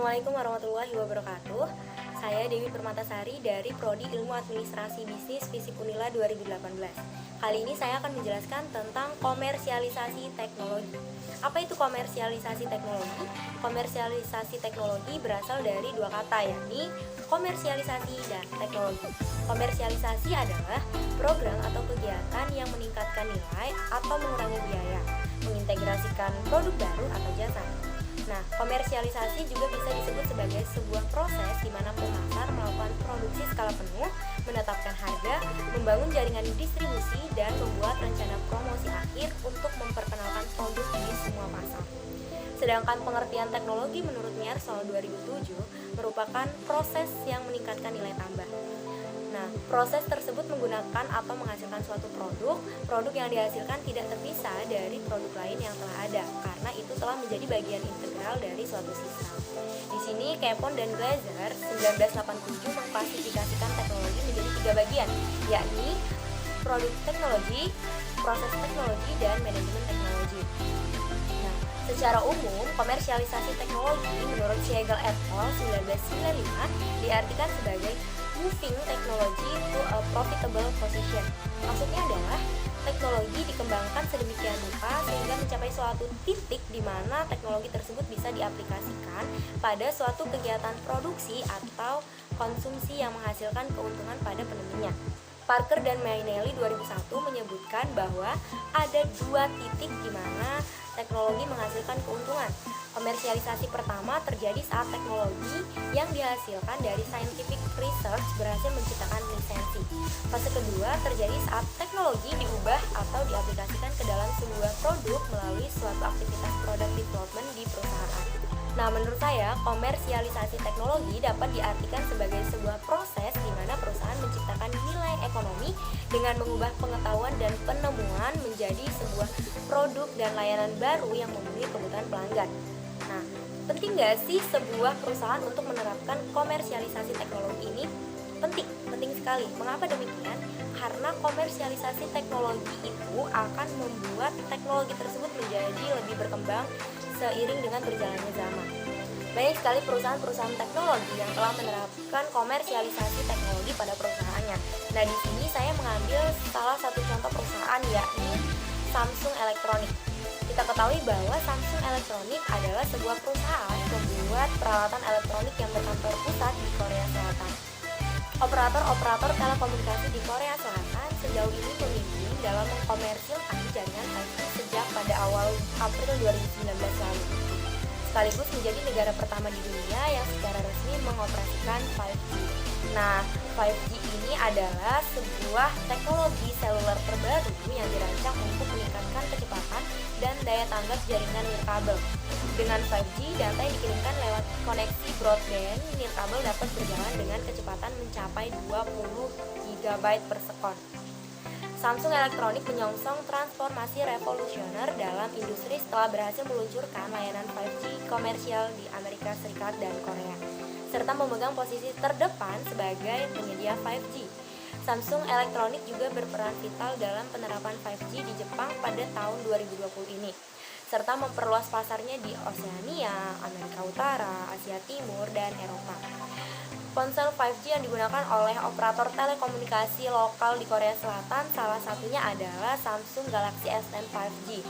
Assalamualaikum warahmatullahi wabarakatuh. Saya Dewi Permatasari dari Prodi Ilmu Administrasi Bisnis Fisip Unila 2018. Kali ini saya akan menjelaskan tentang komersialisasi teknologi. Apa itu komersialisasi teknologi? Komersialisasi teknologi berasal dari dua kata, yakni komersialisasi dan teknologi. Komersialisasi adalah program atau kegiatan yang meningkatkan nilai atau mengurangi biaya, mengintegrasikan produk baru atau jasa. Nah, komersialisasi juga bisa disebut sebagai sebuah proses di mana pemasar melakukan produksi skala penuh, menetapkan harga, membangun jaringan distribusi, dan membuat rencana promosi akhir untuk memperkenalkan produk di semua pasar. Sedangkan pengertian teknologi menurut Miersol 2007 merupakan proses yang meningkatkan nilai tambah. Nah, proses tersebut menggunakan atau menghasilkan suatu produk yang dihasilkan tidak terpisah dari produk lain yang telah ada, karena itu telah menjadi bagian integral dari suatu sistem. Di sini Capon dan Glaser 1987 mengklasifikasikan teknologi menjadi 3 bagian, yakni produk teknologi, proses teknologi, dan manajemen teknologi. Nah, secara umum, komersialisasi teknologi menurut Siegel et al. 1995 diartikan sebagai moving technology to a profitable position. Maksudnya adalah teknologi dikembangkan sedemikian rupa sehingga mencapai suatu titik di mana teknologi tersebut bisa diaplikasikan pada suatu kegiatan produksi atau konsumsi yang menghasilkan keuntungan pada penemunya. Parker dan Mainelli 2001 menyebutkan bahwa ada 2 titik di mana teknologi menghasilkan keuntungan. Komersialisasi pertama terjadi saat teknologi yang dihasilkan dari scientific research berhasil menciptakan lisensi. Fase kedua terjadi saat teknologi diubah atau diaplikasikan ke dalam sebuah produk melalui suatu aktivitas product development di perusahaan. Nah, menurut saya, komersialisasi teknologi dapat diartikan sebagai sebuah proses di mana perusahaan menciptakan nilai ekonomi dengan mengubah pengetahuan dan penemuan menjadi sebuah produk dan layanan baru yang memenuhi kebutuhan pelanggan. Nah, penting nggak sih sebuah perusahaan untuk menerapkan komersialisasi teknologi ini? Penting sekali. Mengapa demikian? Karena komersialisasi teknologi itu akan membuat teknologi tersebut menjadi lebih berkembang seiring dengan berjalannya zaman. Banyak sekali perusahaan-perusahaan teknologi yang telah menerapkan komersialisasi teknologi pada perusahaannya. Nah, di sini saya mengambil salah satu contoh perusahaan, yakni Samsung Electronics. Kita ketahui bahwa Samsung Electronics adalah sebuah perusahaan pembuat peralatan elektronik yang berkantor pusat di Korea Selatan. Operator-operator telekomunikasi di Korea Selatan sejauh ini memimpin dalam mengkomersilkan jaringan 5G sejak pada awal April 2019 lalu, sekaligus menjadi negara pertama di dunia yang secara resmi mengoperasikan 5G. Nah, 5G ini adalah sebuah teknologi seluler terbaru yang dirancang untuk meningkatkan kecepatan dan daya tanggap jaringan nirkabel. Dengan 5G, data yang dikirimkan lewat koneksi broadband nirkabel dapat berjalan dengan kecepatan mencapai 20 GB per sekon. Samsung Electronics menyongsong transformasi revolusioner dalam industri setelah berhasil meluncurkan layanan 5G komersial di Amerika Serikat dan Korea, serta memegang posisi terdepan sebagai penyedia 5G. Samsung Electronics juga berperan vital dalam penerapan 5G di Jepang pada tahun 2020 ini, serta memperluas pasarnya di Oseania, Amerika Utara, Asia Timur, dan Eropa. Ponsel 5G yang digunakan oleh operator telekomunikasi lokal di Korea Selatan salah satunya adalah Samsung Galaxy S10 5G.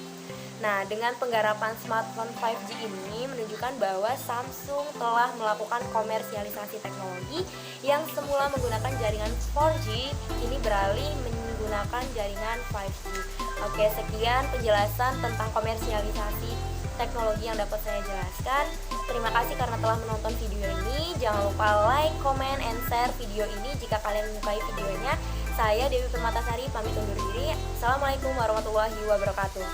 Nah, dengan penggarapan smartphone 5G ini menunjukkan bahwa Samsung telah melakukan komersialisasi teknologi yang semula menggunakan jaringan 4G, kini beralih menggunakan jaringan 5G. Oke, sekian penjelasan tentang komersialisasi teknologi yang dapat saya jelaskan. Terima kasih karena telah menonton video ini. Jangan lupa like, comment, and share video ini jika kalian menyukai videonya. Saya Dewi Permatasari pamit undur diri. Assalamualaikum warahmatullahi wabarakatuh.